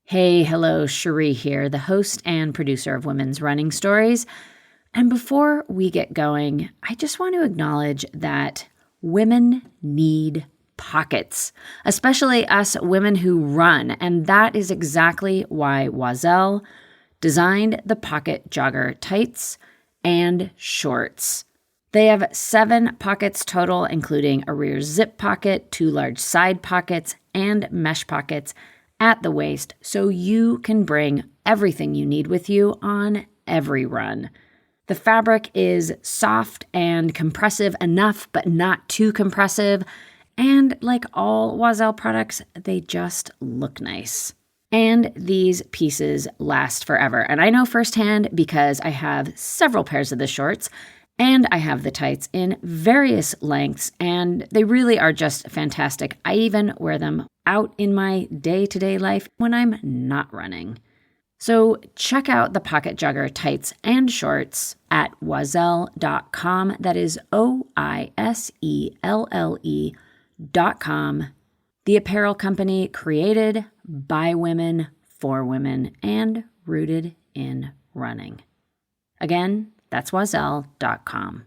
Hey, hello, Cherie here, the host and producer of Women's Running Stories. And before we get going, I just want to acknowledge that women need pockets, especially us women who run. And that is exactly why Oiselle designed the pocket jogger tights and shorts. They have 7 pockets total, including a rear zip pocket, 2 large side pockets, and mesh pockets at the waist, so you can bring everything you need with you on every run. The fabric is soft and compressive enough, but not too compressive. And like all Oiselle products, they just look nice. And these pieces last forever. And I know firsthand because I have several pairs of the shorts and I have the tights in various lengths, and they really are just fantastic. I even wear them out in my day-to-day life when I'm not running. So check out the pocket jogger tights and shorts at oiselle.com. That is OISELLE.com. The apparel company created by women, for women, and rooted in running. Again, that's oiselle.com.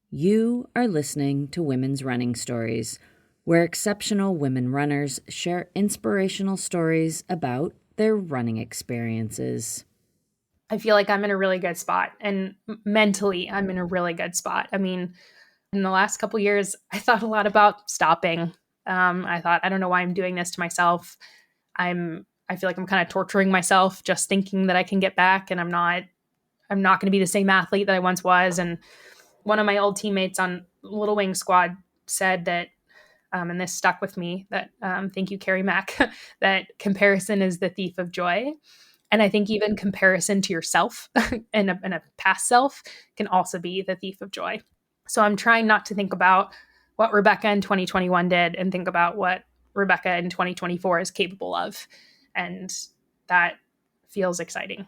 You are listening to Women's Running Stories, where exceptional women runners share inspirational stories about their running experiences. I feel like I'm in a really good spot, and mentally I'm in a really good spot. I mean, in the last couple years, I thought a lot about stopping. I thought, I don't know why I'm doing this to myself. I feel like I'm kind of torturing myself just thinking that I can get back, and I'm not going to be the same athlete that I once was. And one of my old teammates on Little Wing Squad said that, and this stuck with me, that thank you, Carrie Mack, that comparison is the thief of joy. And I think even comparison to yourself and a past self can also be the thief of joy. So I'm trying not to think about what Rebecca in 2021 did and think about what Rebecca in 2024 is capable of. And that feels exciting.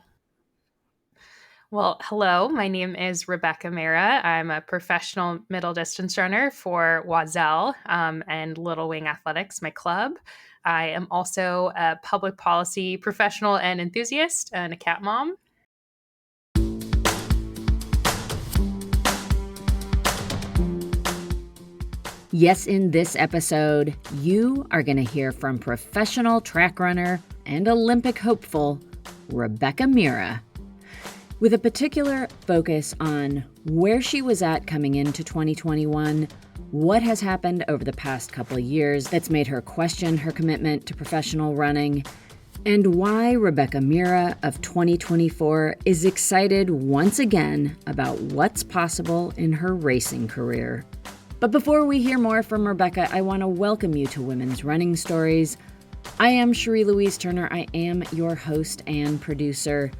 Well, hello, my name is Rebecca Mehra. I'm a professional middle distance runner for Oiselle and Little Wing Athletics, my club. I am also a public policy professional and enthusiast and a cat mom. Yes, in this episode, you are going to hear from professional track runner and Olympic hopeful Rebecca Mehra, with a particular focus on where she was at coming into 2021, what has happened over the past couple of years that's made her question her commitment to professional running, and why Rebecca Mehra of 2024 is excited once again about what's possible in her racing career. But before we hear more from Rebecca, I want to welcome you to Women's Running Stories. I am Cherie Louise Turner. I am your host and producer.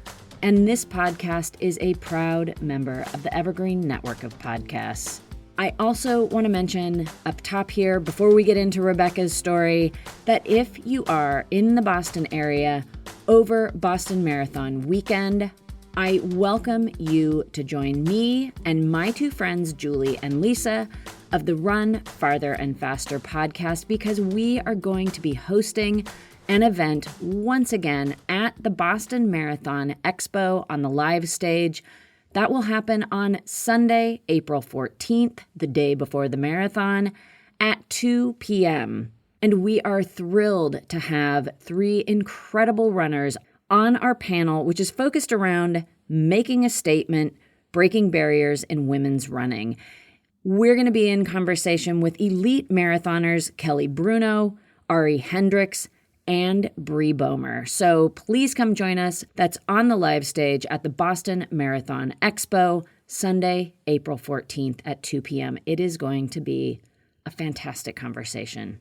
And this podcast is a proud member of the Evergreen Network of podcasts. I also want to mention up top here, before we get into Rebecca's story, that if you are in the Boston area over Boston Marathon weekend, I welcome you to join me and my 2 friends, Julie and Lisa, of the Run Farther and Faster podcast, because we are going to be hosting an event once again at the Boston Marathon Expo on the live stage. That will happen on Sunday, April 14th, the day before the marathon, at 2 p.m. And we are thrilled to have 3 incredible runners on our panel, which is focused around making a statement, breaking barriers in women's running. We're going to be in conversation with elite marathoners Kelly Bruno, Ari Hendricks, and Bree Bomer. So please come join us. That's on the live stage at the Boston Marathon Expo, Sunday, April 14th at 2 p.m. It is going to be a fantastic conversation.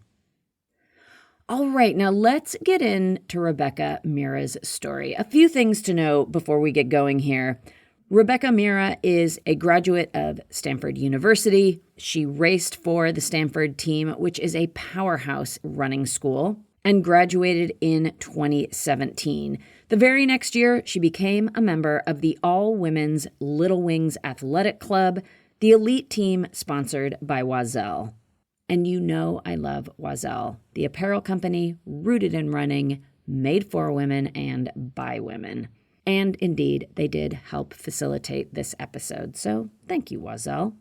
All right, now let's get into Rebecca Mehra's story. A few things to know before we get going here. Rebecca Mehra is a graduate of Stanford University. She raced for the Stanford team, which is a powerhouse running school, and graduated in 2017. The very next year, she became a member of the all-women's Little Wings Athletic Club, the elite team sponsored by Oiselle. And you know I love Oiselle, the apparel company rooted in running, made for women and by women. And indeed, they did help facilitate this episode, so thank you, Oiselle.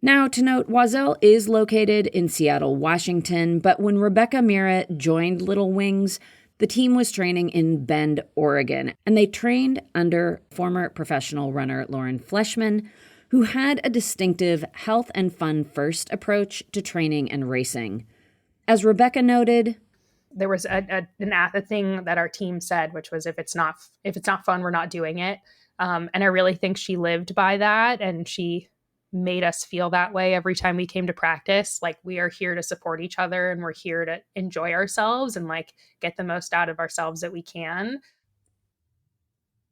Now, to note, Oiselle is located in Seattle, Washington, but when Rebecca Mehra joined Little Wings, the team was training in Bend, Oregon, and they trained under former professional runner Lauren Fleshman, who had a distinctive health and fun first approach to training and racing. As Rebecca noted, there was a thing that our team said, which was, if it's not fun, we're not doing it. And I really think she lived by that, and she made us feel that way every time we came to practice. Like, we are here to support each other, and we're here to enjoy ourselves and like get the most out of ourselves that we can.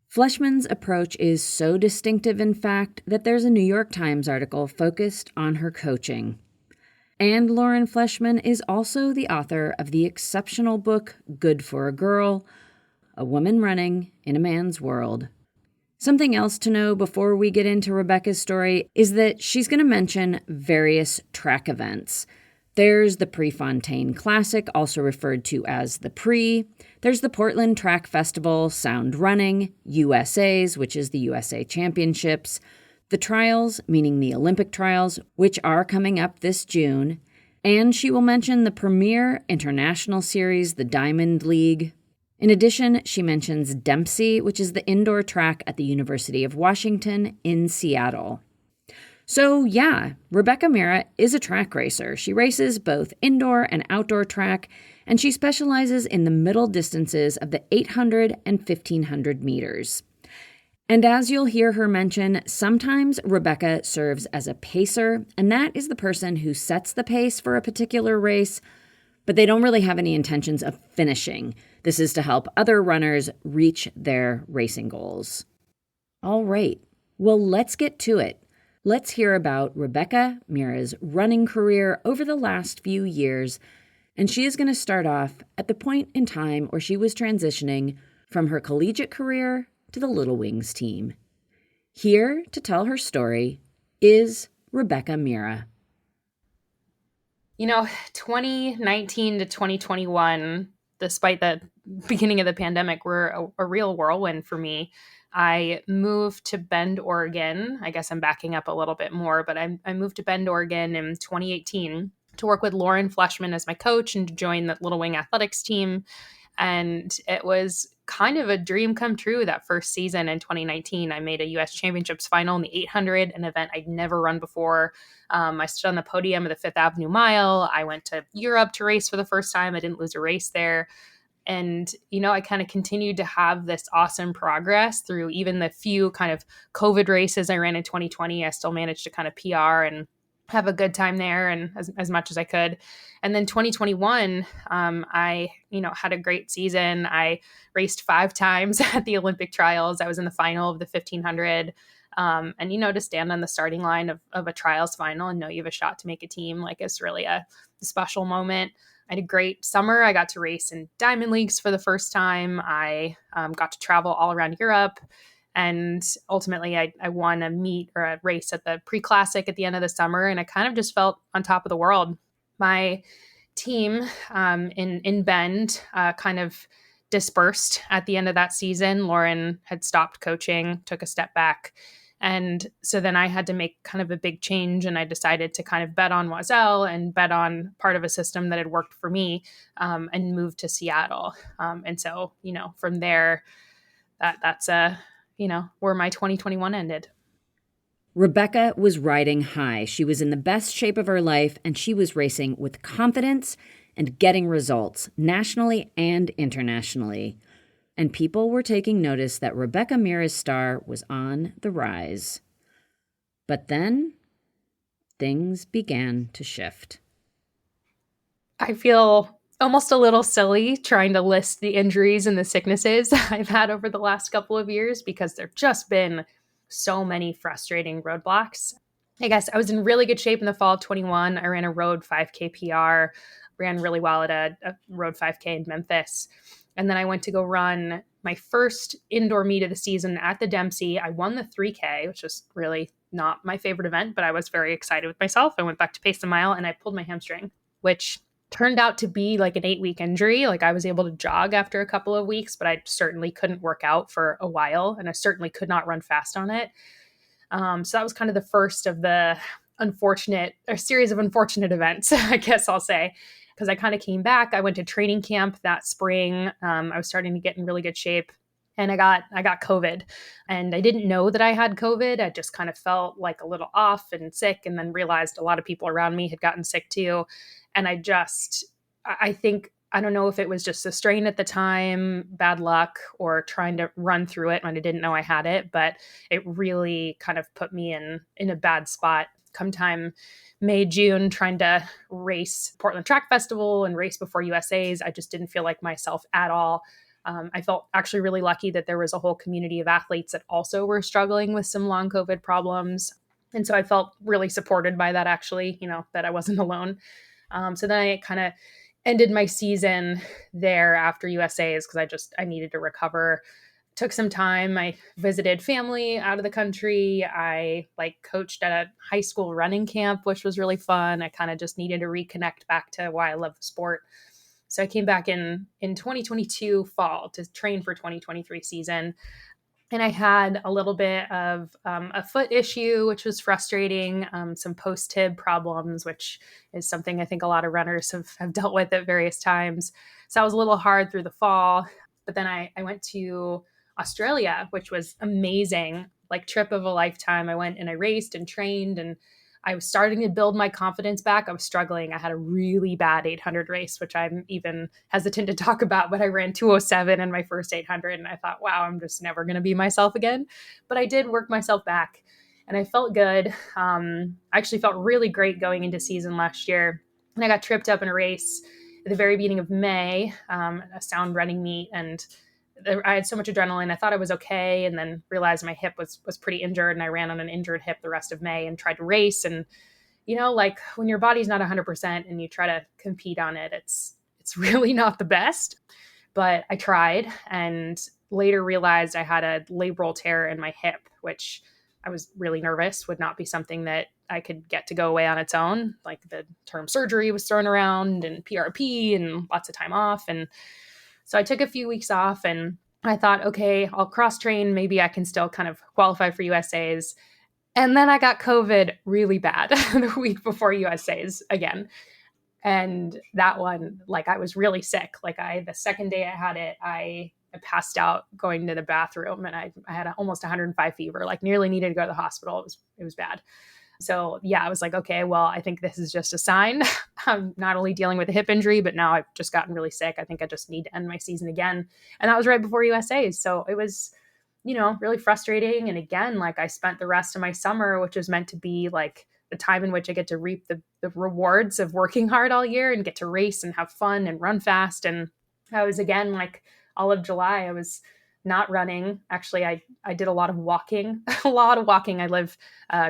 Fleshman's approach is so distinctive, in fact, that there's a New York Times article focused on her coaching. And Lauren Fleshman is also the author of the exceptional book Good for a Girl, A Woman Running in a Man's World. Something else to know before we get into Rebecca's story is that she's going to mention various track events. There's the Prefontaine Classic, also referred to as the Pre. There's the Portland Track Festival, Sound Running, USA's, which is the USA Championships, the Trials, meaning the Olympic Trials, which are coming up this June, and she will mention the premier international series, the Diamond League. In addition, she mentions Dempsey, which is the indoor track at the University of Washington in Seattle. So yeah, Rebecca Mehra is a track racer. She races both indoor and outdoor track, and she specializes in the middle distances of the 800 and 1500 meters. And as you'll hear her mention, sometimes Rebecca serves as a pacer, and that is the person who sets the pace for a particular race, but they don't really have any intentions of finishing. This is to help other runners reach their racing goals. All right, well, let's get to it. Let's hear about Rebecca Mehra's running career over the last few years, and she is going to start off at the point in time where she was transitioning from her collegiate career to the Little Wings team. Here to tell her story is Rebecca Mehra. 2019 to 2021, despite the beginning of the pandemic, were a real whirlwind for me. I moved to Bend, Oregon. I guess I'm backing up a little bit more, but I moved to Bend, Oregon in 2018 to work with Lauren Fleshman as my coach and to join the Little Wing athletics team. And it was kind of a dream come true that first season in 2019. I made a U.S. Championships final in the 800, an event I'd never run before. I stood on the podium of the Fifth Avenue Mile. I went to Europe to race for the first time. I didn't lose a race there. And, I kind of continued to have this awesome progress through even the few kind of COVID races I ran in 2020. I still managed to kind of PR and have a good time there, and as much as I could. And then 2021, I, had a great season. I raced 5 times at the Olympic trials. I was in the final of the 1500. And, to stand on the starting line of a trials final and know you have a shot to make a team, like, it's really a special moment. I had a great summer. I got to race in Diamond Leagues for the first time. I got to travel all around Europe. And ultimately, I won a meet or a race at the pre-classic at the end of the summer. And I kind of just felt on top of the world. My team in Bend kind of dispersed at the end of that season. Lauren had stopped coaching, took a step back. And so then I had to make kind of a big change, and I decided to kind of bet on Oiselle and bet on part of a system that had worked for me, and moved to Seattle. And so, from there, that's where my 2021 ended. Rebecca was riding high. She was in the best shape of her life, and she was racing with confidence and getting results nationally and internationally. And people were taking notice that Rebecca Mehra's star was on the rise. But then things began to shift. I feel almost a little silly trying to list the injuries and the sicknesses I've had over the last couple of years, because there've just been so many frustrating roadblocks. I guess I was in really good shape in the fall of 21. I ran a road 5K PR, ran really well at a road 5K in Memphis. And then I went to go run my first indoor meet of the season at the Dempsey. I won the 3K, which was really not my favorite event, but I was very excited with myself. I went back to pace the mile and I pulled my hamstring, which turned out to be like an 8-week injury. Like I was able to jog after a couple of weeks, but I certainly couldn't work out for a while. And I certainly could not run fast on it. So that was kind of the first of the a series of unfortunate events, I guess I'll say, because I kind of came back. I went to training camp that spring. I was starting to get in really good shape, and I got COVID, and I didn't know that I had COVID. I just kind of felt like a little off and sick, and then realized a lot of people around me had gotten sick too. And I think, I don't know if it was just the strain at the time, bad luck, or trying to run through it when I didn't know I had it, but it really kind of put me in a bad spot come time May, June, trying to race Portland Track Festival and race before USA's. I just didn't feel like myself at all. I felt actually really lucky that there was a whole community of athletes that also were struggling with some long COVID problems. And so I felt really supported by that, actually, that I wasn't alone. So then I kind of ended my season there after USA's because I needed to recover. Took some time. I visited family out of the country. I coached at a high school running camp, which was really fun. I kind of just needed to reconnect back to why I love the sport. So I came back in 2022 fall to train for 2023 season. And I had a little bit of a foot issue, which was frustrating, some post-tib problems, which is something I think a lot of runners have dealt with at various times. So that was a little hard through the fall. But then I went to Australia, which was amazing, like trip of a lifetime. I went and I raced and trained, and I was starting to build my confidence back. I was struggling. I had a really bad 800 race, which I'm even hesitant to talk about, but I ran 207 in my first 800. And I thought, wow, I'm just never going to be myself again. But I did work myself back and I felt good. I actually felt really great going into season last year. And I got tripped up in a race at the very beginning of May, a sound running meet. And I had so much adrenaline. I thought I was okay, and then realized my hip was pretty injured, and I ran on an injured hip the rest of May and tried to race. And like when your body's not 100% and you try to compete on it, it's really not the best. But I tried, and later realized I had a labral tear in my hip, which I was really nervous would not be something that I could get to go away on its own. Like the term surgery was thrown around, and PRP, and lots of time off. And so I took a few weeks off, and I thought, okay, I'll cross train. Maybe I can still kind of qualify for USA's. And then I got COVID really bad the week before USA's again. And that one, I was really sick. The second day I had it, I passed out going to the bathroom, and I had almost 105 fever, nearly needed to go to the hospital. It was bad. So yeah, I was like, okay, well, I think this is just a sign. I'm not only dealing with a hip injury, but now I've just gotten really sick. I think I just need to end my season again. And that was right before USA's. So it was, really frustrating. And again, I spent the rest of my summer, which was meant to be the time in which I get to reap the rewards of working hard all year and get to race and have fun and run fast. And I was again, all of July, I was not running. Actually, I did a lot of walking, I live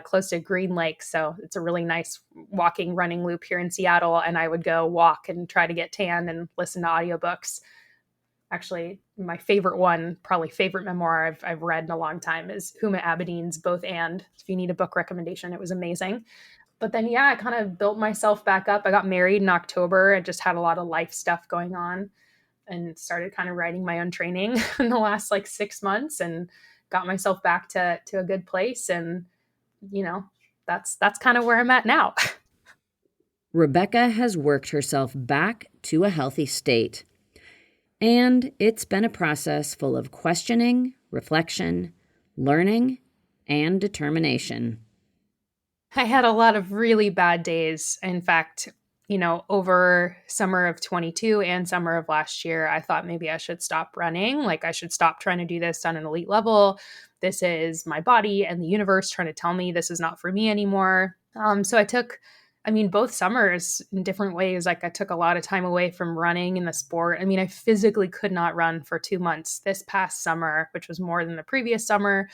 close to Green Lake, so it's a really nice walking, running loop here in Seattle. And I would go walk and try to get tan and listen to audiobooks. Actually, my favorite one, probably favorite memoir I've read in a long time, is Huma Abedin's Both And. If you need a book recommendation, it was amazing. But then, yeah, I kind of built myself back up. I got married in October. I just had a lot of life stuff going on, and started kind of writing my own training in the last 6 months, and got myself back to a good place. And, that's kind of where I'm at now. Rebecca has worked herself back to a healthy state. And it's been a process full of questioning, reflection, learning, and determination. I had a lot of really bad days. In fact, over summer of 22 and summer of last year, I thought maybe I should stop running. I should stop trying to do this on an elite level. This is my body and the universe trying to tell me this is not for me anymore. So I took, both summers in different ways. I took a lot of time away from running in the sport. I physically could not run for 2 months this past summer, which was more than the previous summer.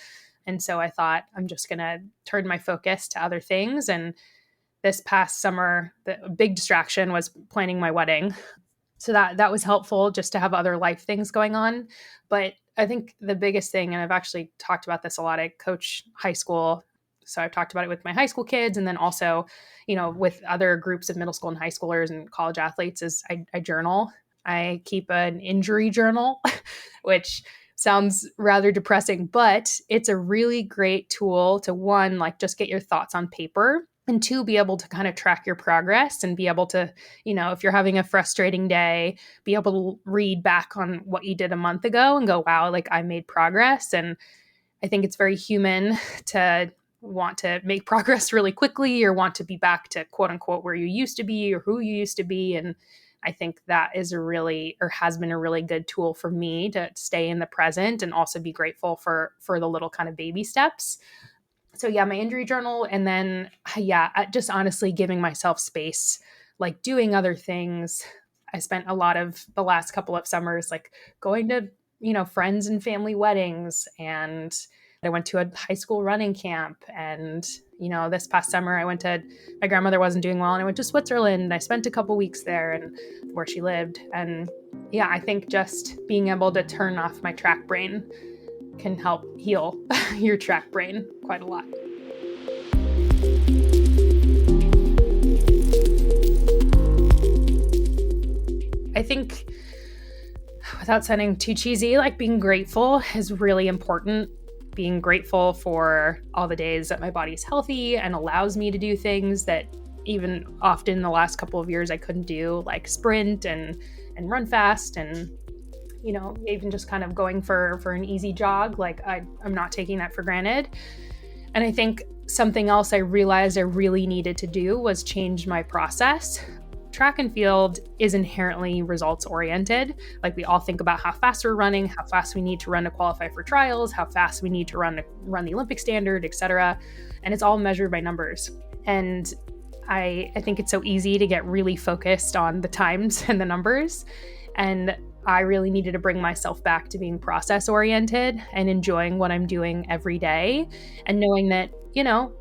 And so I thought, I'm just going to turn my focus to other things. And this past summer, the big distraction was planning my wedding. So that was helpful, just to have other life things going on. But I think the biggest thing, and I've actually talked about this a lot, I coach high school So I've talked about it with my high school kids, and then also, with other groups of middle school and high schoolers and college athletes is I journal. I keep an injury journal, which sounds rather depressing, but it's a really great tool to, one, like just get your thoughts on paper, and two, be able to kind of track your progress and be able to, if you're having a frustrating day, be able to read back on what you did a month ago and go, wow, like I made progress. And I think it's very human to want to make progress really quickly or want to be back to quote unquote where you used to be or who you used to be. And I think that is has been a really good tool for me to stay in the present and also be grateful for the little kind of baby steps. So yeah, my injury journal. And then, yeah, just honestly giving myself space, like doing other things. I spent a lot of the last couple of summers, like going to, friends and family weddings. And I went to a high school running camp. And, this past summer my grandmother wasn't doing well, and I went to Switzerland. I spent a couple weeks there and where she lived. And yeah, I think just being able to turn off my track brain can help heal your track brain quite a lot. I think, without sounding too cheesy, like being grateful is really important. Being grateful for all the days that my body's healthy and allows me to do things that even often the last couple of years I couldn't do, like sprint and run fast, and even just kind of going for an easy jog. Like I'm not taking that for granted. And I think something else I realized I really needed to do was change my process. Track and field is inherently results oriented. Like we all think about how fast we're running, how fast we need to run to qualify for trials, how fast we need to run the Olympic standard, etc. And it's all measured by numbers. And I think it's so easy to get really focused on the times and the numbers. And I really needed to bring myself back to being process oriented and enjoying what I'm doing every day. And knowing that,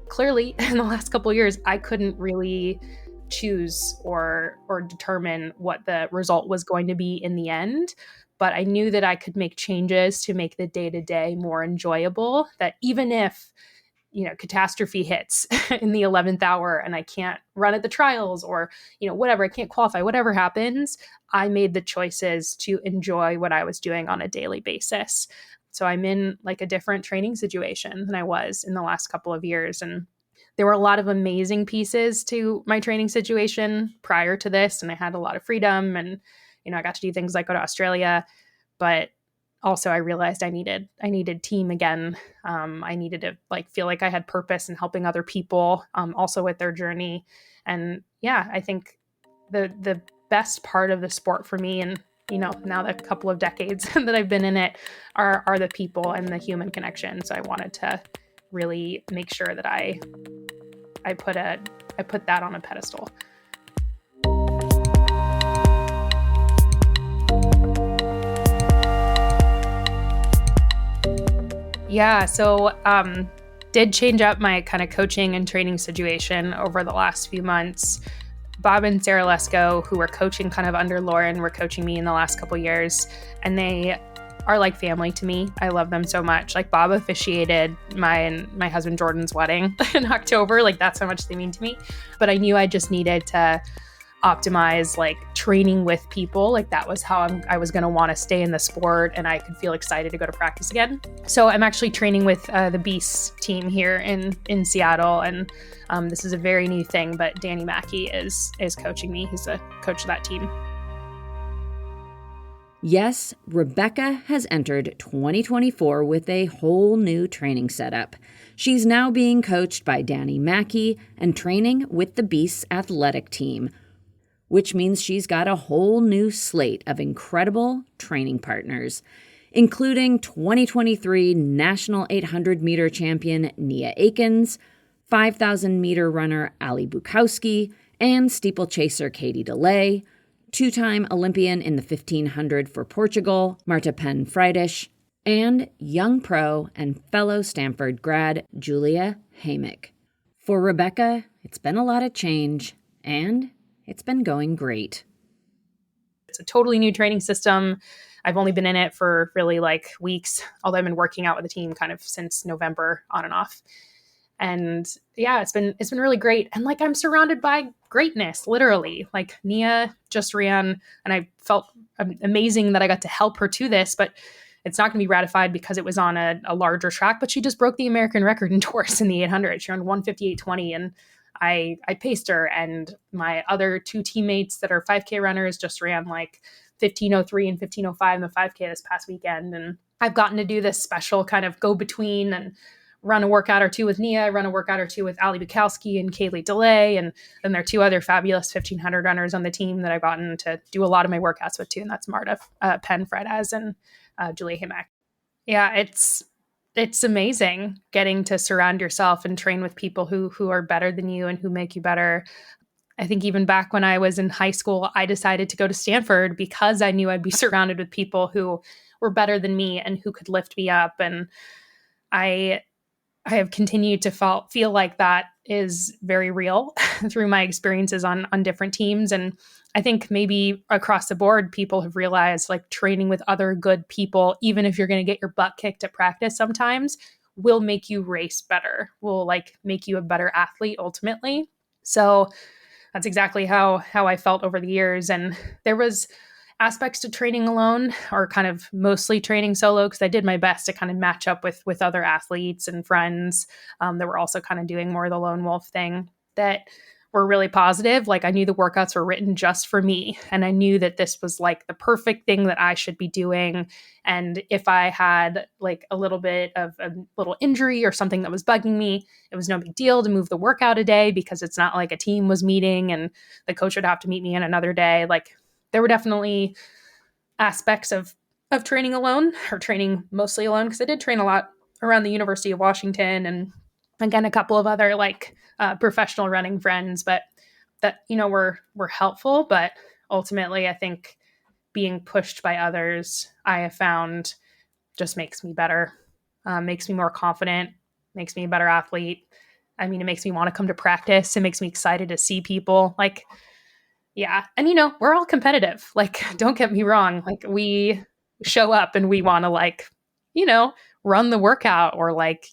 clearly in the last couple of years, I couldn't really choose or determine what the result was going to be in the end. But I knew that I could make changes to make the day-to-day more enjoyable, that even if catastrophe hits in the 11th hour and I can't run at the trials or, whatever, I can't qualify, whatever happens, I made the choices to enjoy what I was doing on a daily basis. So I'm in like a different training situation than I was in the last couple of years. And there were a lot of amazing pieces to my training situation prior to this. And I had a lot of freedom and, I got to do things like go to Australia, but also I realized I needed team again. I needed to feel like I had purpose in helping other people, also with their journey. And yeah, I think the best part of the sport for me, and now the couple of decades that I've been in it, are the people and the human connection. So I wanted to really make sure that I put that on a pedestal. Yeah, so did change up my kind of coaching and training situation over the last few months. Bob and Sarah Lesko, who were coaching kind of under Lauren, were coaching me in the last couple years, and they are like family to me. I love them so much. Like Bob officiated my husband Jordan's wedding in October. Like that's how much they mean to me. But I knew I just needed to optimize like training with people. Like that was how I was going to want to stay in the sport, and I could feel excited to go to practice again. So I'm actually training with the Beast team here in Seattle, and this is a very new thing. But Danny Mackey is coaching me. He's the coach of that team. Yes, Rebecca has entered 2024 with a whole new training setup. She's now being coached by Danny Mackey and training with the Beasts athletic team, which means she's got a whole new slate of incredible training partners, including 2023 National 800-meter champion Nia Akins, 5,000-meter runner Ali Bukowski, and steeplechaser Katie DeLay, two-time Olympian in the 1500 for Portugal, Marta Penn Friedish, and young pro and fellow Stanford grad Julia Hamick. For Rebecca, it's been a lot of change, and it's been going great. It's a totally new training system. I've only been in it for really like weeks, although I've been working out with the team kind of since November on and off. And yeah, it's been really great. And like, I'm surrounded by greatness, literally. Like Nia just ran, and I felt amazing that I got to help her to this, but it's not going to be ratified because it was on a larger track. But she just broke the American record in Taurus in the 800. She ran 1:58.20, and I paced her. And my other two teammates that are 5K runners just ran like 15:03 and 15:05 in the 5K this past weekend. And I've gotten to do this special kind of go between and run a workout or two with Nia, run a workout or two with Ali Bukowski and Kaylee DeLay. And then there are two other fabulous 1,500 runners on the team that I've gotten to do a lot of my workouts with too. And that's Marta Penn Fredez and Julia Himack. Yeah, it's amazing getting to surround yourself and train with people who are better than you and who make you better. I think even back when I was in high school, I decided to go to Stanford because I knew I'd be surrounded with people who were better than me and who could lift me up. And I have continued to feel like that is very real through my experiences on different teams. And I think maybe across the board, people have realized like training with other good people, even if you're going to get your butt kicked at practice sometimes, will make you race better, will like make you a better athlete ultimately. So that's exactly how I felt over the years. And there was aspects to training alone, or kind of mostly training solo, because I did my best to kind of match up with other athletes and friends that were also kind of doing more of the lone wolf thing, that were really positive. Like I knew the workouts were written just for me, and I knew that this was like the perfect thing that I should be doing. And if I had like a little bit of a little injury or something that was bugging me, it was no big deal to move the workout a day, because it's not like a team was meeting and the coach would have to meet me in another day. Like there were definitely aspects of training alone, or training mostly alone, because I did train a lot around the University of Washington and again a couple of other like professional running friends, but that were helpful. But ultimately, I think being pushed by others, I have found, just makes me better, makes me more confident, makes me a better athlete. I mean, it makes me want to come to practice. It makes me excited to see people. Like, yeah. And, we're all competitive. Like, don't get me wrong. Like, we show up and we want to, like, run the workout, or like,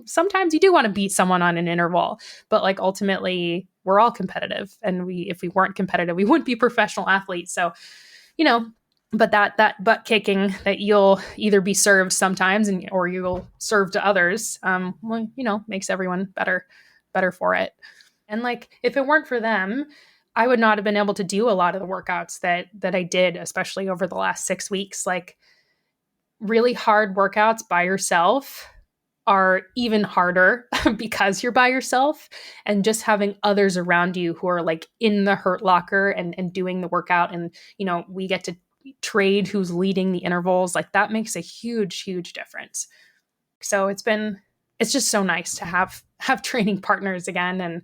sometimes you do want to beat someone on an interval, but like, ultimately, we're all competitive. And if we weren't competitive, we wouldn't be professional athletes. So, but that butt kicking that you'll either be served sometimes or you'll serve to others, makes everyone better for it. And like, if it weren't for them, I would not have been able to do a lot of the workouts that I did, especially over the last 6 weeks. Like, really hard workouts by yourself are even harder because you're by yourself, and just having others around you who are like in the hurt locker and doing the workout. And, we get to trade who's leading the intervals. Like that makes a huge, huge difference. So it's just so nice to have training partners again, and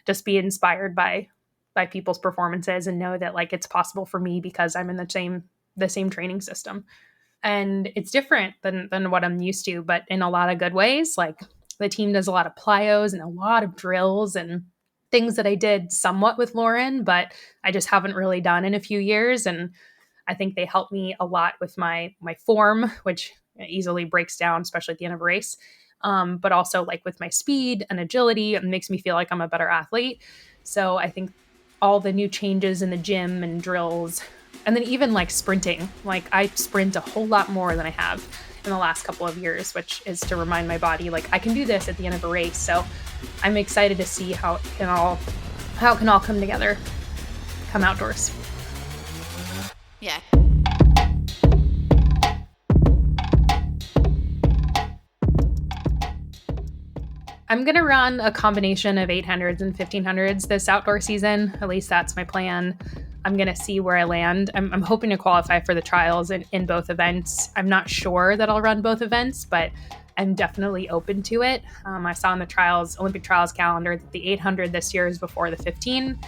just be inspired by people's performances, and know that like it's possible for me because I'm in the same training system. And it's different than what I'm used to, but in a lot of good ways. Like the team does a lot of plyos and a lot of drills and things that I did somewhat with Lauren, but I just haven't really done in a few years. And I think they help me a lot with my form, which easily breaks down, especially at the end of a race. But also like with my speed and agility, it makes me feel like I'm a better athlete. So I think all the new changes in the gym and drills, and then even like sprinting, like I sprint a whole lot more than I have in the last couple of years, which is to remind my body, like I can do this at the end of a race. So I'm excited to see how it can all come together, come outdoors. Yeah. I'm going to run a combination of 800s and 1500s this outdoor season. At least that's my plan. I'm going to see where I land. I'm hoping to qualify for the trials in both events. I'm not sure that I'll run both events, but I'm definitely open to it. I saw in the Olympic trials calendar that the 800 this year is before the 15.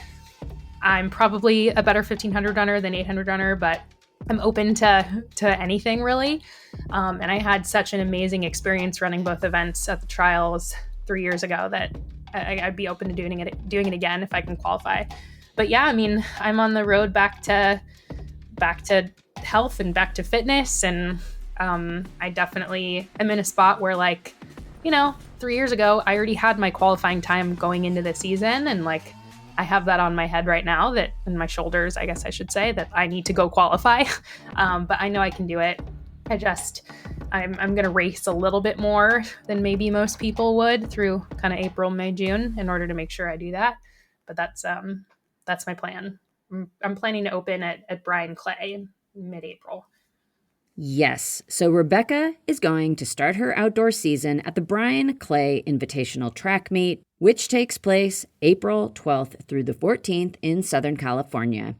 I'm probably a better 1500 runner than 800 runner, but I'm open to anything really. And I had such an amazing experience running both events at the trials 3 years ago that I'd be open to doing it again if I can qualify. But yeah, I mean, I'm on the road back to health and back to fitness. And I definitely am in a spot where like 3 years ago, I already had my qualifying time going into the season. And like, I have that on my head right now, that in my shoulders, I guess I should say, that I need to go qualify. But I know I can do it. I'm going to race a little bit more than maybe most people would through kind of April, May, June in order to make sure I do that. But that's my plan. I'm planning to open at Brian Clay in mid-April. Yes, so Rebecca is going to start her outdoor season at the Brian Clay Invitational Track Meet, which takes place April 12th through the 14th in Southern California.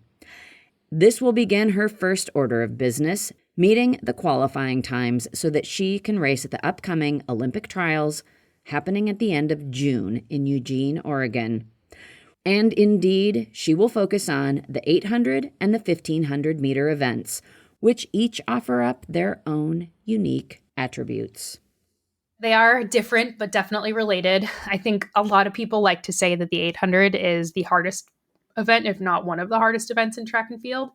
This will begin her first order of business, meeting the qualifying times so that she can race at the upcoming Olympic trials happening at the end of June in Eugene, Oregon. And indeed, she will focus on the 800 and the 1500 meter events, which each offer up their own unique attributes. They are different, but definitely related. I think a lot of people like to say that the 800 is the hardest event, if not one of the hardest events in track and field.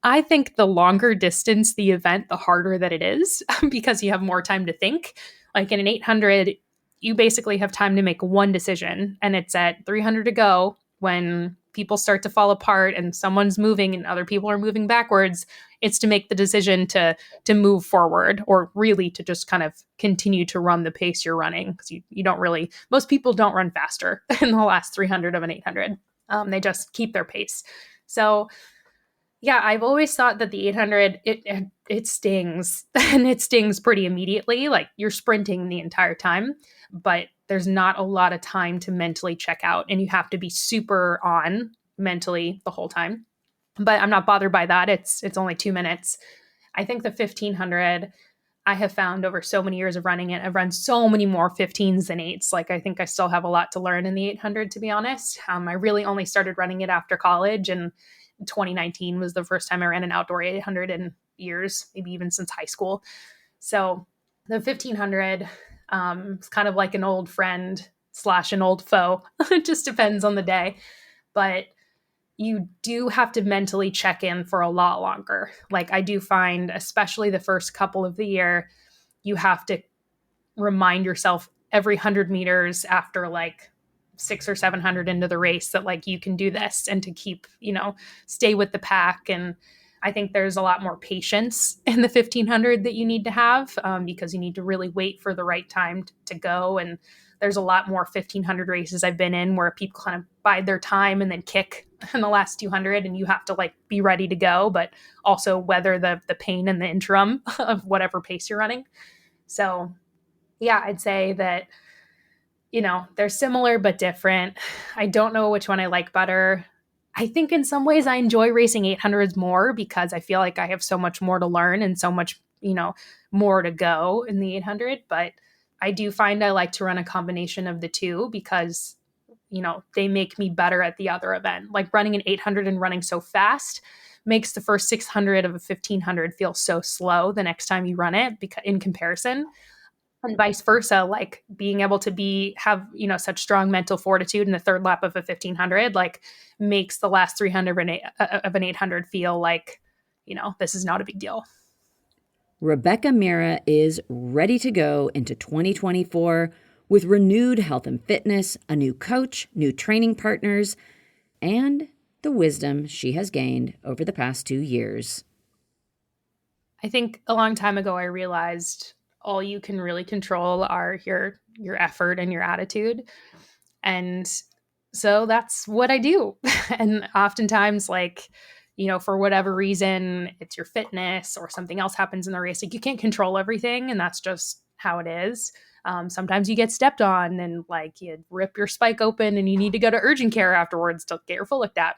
I think the longer distance the event, the harder that it is because you have more time to think. Like in an 800, you basically have time to make one decision, and it's at 300 to go when people start to fall apart and someone's moving and other people are moving backwards. It's to make the decision to move forward, or really to just kind of continue to run the pace you're running, because you don't really, most people don't run faster in the last 300 of an 800. They just keep their pace. So yeah, I've always thought that the 800, it stings, and it stings pretty immediately. Like, you're sprinting the entire time, but there's not a lot of time to mentally check out, and you have to be super on mentally the whole time. But I'm not bothered by that. It's only 2 minutes. I think the 1500, I have found over so many years of running it, I've run so many more 15s than 8s. Like, I think I still have a lot to learn in the 800, to be honest. I really only started running it after college, and 2019 was the first time I ran an outdoor 800 in years, maybe even since high school. So the 1500 is kind of like an old friend / an old foe. It just depends on the day. But you do have to mentally check in for a lot longer. Like, I do find, especially the first couple of the year, you have to remind yourself every 100 meters after like 600 or 700 into the race that like you can do this, and to keep, stay with the pack. And I think there's a lot more patience in the 1500 that you need to have, because you need to really wait for the right time to go. And there's a lot more 1500 races I've been in where people kind of bide their time and then kick in the last 200, and you have to like be ready to go, but also weather the pain in the interim of whatever pace you're running. So yeah, I'd say that they're similar but different. I don't know which one I like better. I think in some ways I enjoy racing 800s more because I feel like I have so much more to learn and so much, more to go in the 800. But I do find I like to run a combination of the two because, they make me better at the other event. Like, running an 800 and running so fast makes the first 600 of a 1500 feel so slow the next time you run it, because in comparison. And vice versa, like being able to have such strong mental fortitude in the third lap of a 1500, like, makes the last 300 of an 800 feel like, this is not a big deal. Rebecca Mehra is ready to go into 2024 with renewed health and fitness, a new coach, new training partners, and the wisdom she has gained over the past 2 years. I think a long time ago I realized all you can really control are your effort and your attitude. And so that's what I do. And oftentimes, like, for whatever reason, it's your fitness or something else happens in the race. Like, you can't control everything, and that's just how it is. Sometimes you get stepped on and like you rip your spike open and you need to go to urgent care afterwards to get your foot looked at.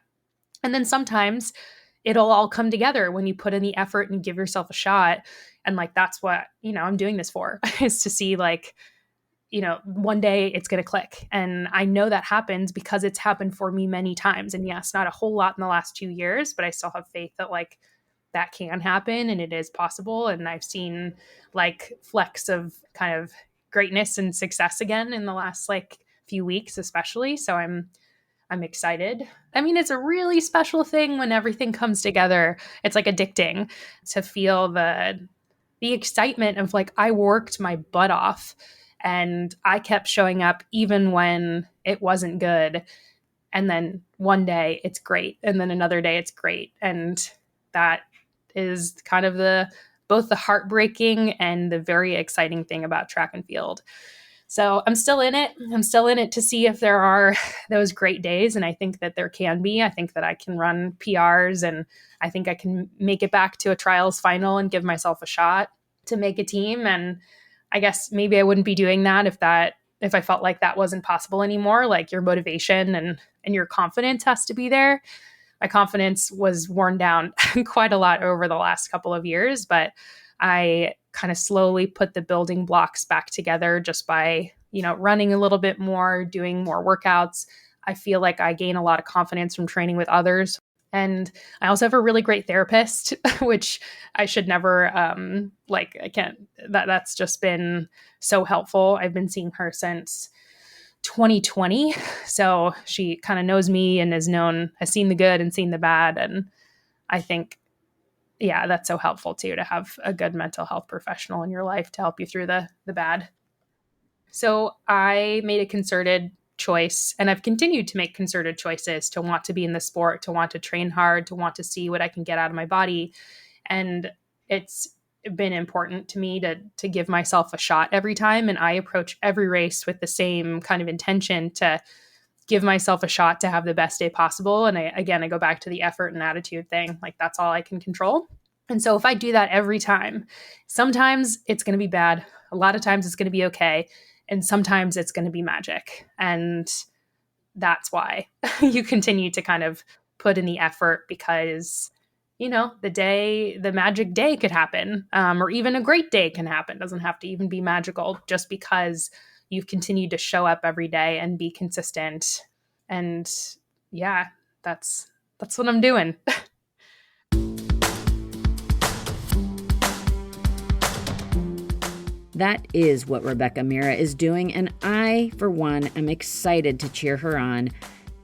And then sometimes it'll all come together when you put in the effort and give yourself a shot. And like, that's what, I'm doing this for, is to see like, one day it's going to click. And I know that happens because it's happened for me many times. And yes, not a whole lot in the last 2 years, but I still have faith that like that can happen and it is possible. And I've seen like flecks of kind of greatness and success again in the last like few weeks, especially. So I'm excited. I mean, it's a really special thing when everything comes together. It's like addicting to feel the excitement of like, I worked my butt off And I kept showing up even when it wasn't good. And then one day it's great. And then another day it's great. And that is kind of both the heartbreaking and the very exciting thing about track and field. So I'm still in it. I'm still in it to see if there are those great days. And I think that there can be. I think that I can run PRs, and I think I can make it back to a trials final and give myself a shot to make a team. And I guess maybe I wouldn't be doing that if I felt like that wasn't possible anymore. Like, your motivation and your confidence has to be there. My confidence was worn down quite a lot over the last couple of years, but I kind of slowly put the building blocks back together just by, running a little bit more, doing more workouts. I feel like I gain a lot of confidence from training with others. And I also have a really great therapist, which I should never, that's just been so helpful. I've been seeing her since 2020. So she kind of knows me and has seen the good and seen the bad. And I think, yeah, that's so helpful too, to have a good mental health professional in your life to help you through the bad. So I made a concerted choice, and I've continued to make concerted choices to want to be in the sport, to want to train hard, to want to see what I can get out of my body. And it's been important to me to give myself a shot every time. And I approach every race with the same kind of intention to give myself a shot to have the best day possible. And I go back to the effort and attitude thing. Like, that's all I can control. And so if I do that every time, sometimes it's going to be bad. A lot of times it's going to be okay. And sometimes it's going to be magic. And that's why you continue to kind of put in the effort, because, the magic day could happen, or even a great day can happen. It doesn't have to even be magical, just because you've continued to show up every day and be consistent. And yeah, that's what I'm doing. That is what Rebecca Mehra is doing, and I, for one, am excited to cheer her on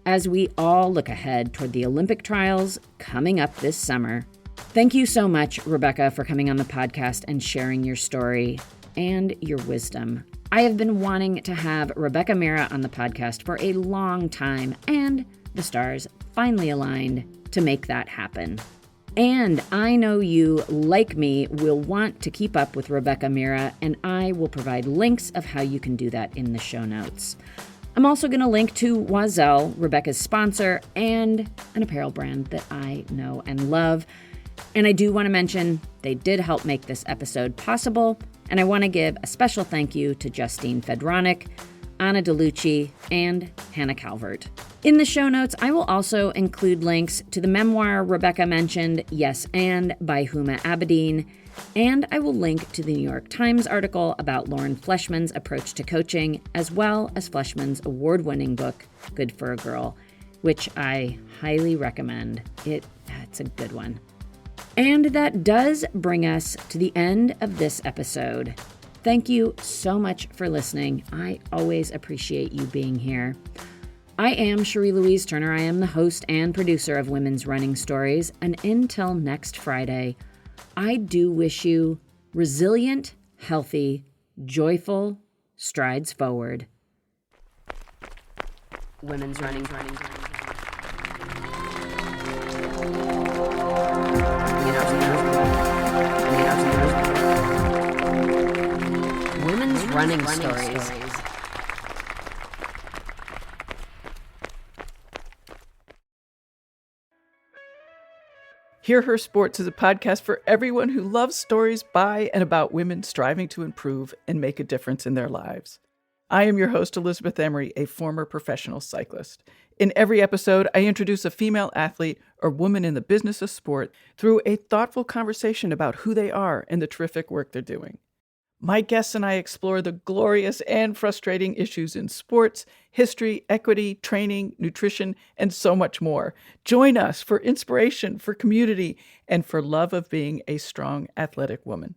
as we all look ahead toward the Olympic trials coming up this summer. Thank you so much, Rebecca, for coming on the podcast and sharing your story and your wisdom. I have been wanting to have Rebecca Mehra on the podcast for a long time, and the stars finally aligned to make that happen. And I know you, like me, will want to keep up with Rebecca Mehra, and I will provide links of how you can do that in the show notes. I'm also going to link to Oiselle, Rebecca's sponsor, and an apparel brand that I know and love. And I do want to mention they did help make this episode possible, and I want to give a special thank you to Justine Fedronic, Anna DeLucci, and Hannah Calvert. In the show notes, I will also include links to the memoir Rebecca mentioned, Yes and, by Huma Abedin, and I will link to the New York Times article about Lauren Fleshman's approach to coaching, as well as Fleshman's award-winning book, Good for a Girl, which I highly recommend. It's a good one. And that does bring us to the end of this episode. Thank you so much for listening. I always appreciate you being here. I am Cherie Louise Turner. I am the host and producer of Women's Running Stories. And until next Friday, I do wish you resilient, healthy, joyful strides forward. Women's Running. Women's Running Stories. Hear Her Sports is a podcast for everyone who loves stories by and about women striving to improve and make a difference in their lives. I am your host, Elizabeth Emery, a former professional cyclist. In every episode, I introduce a female athlete or woman in the business of sport through a thoughtful conversation about who they are and the terrific work they're doing. My guests and I explore the glorious and frustrating issues in sports, history, equity, training, nutrition, and so much more. Join us for inspiration, for community, and for love of being a strong, athletic woman.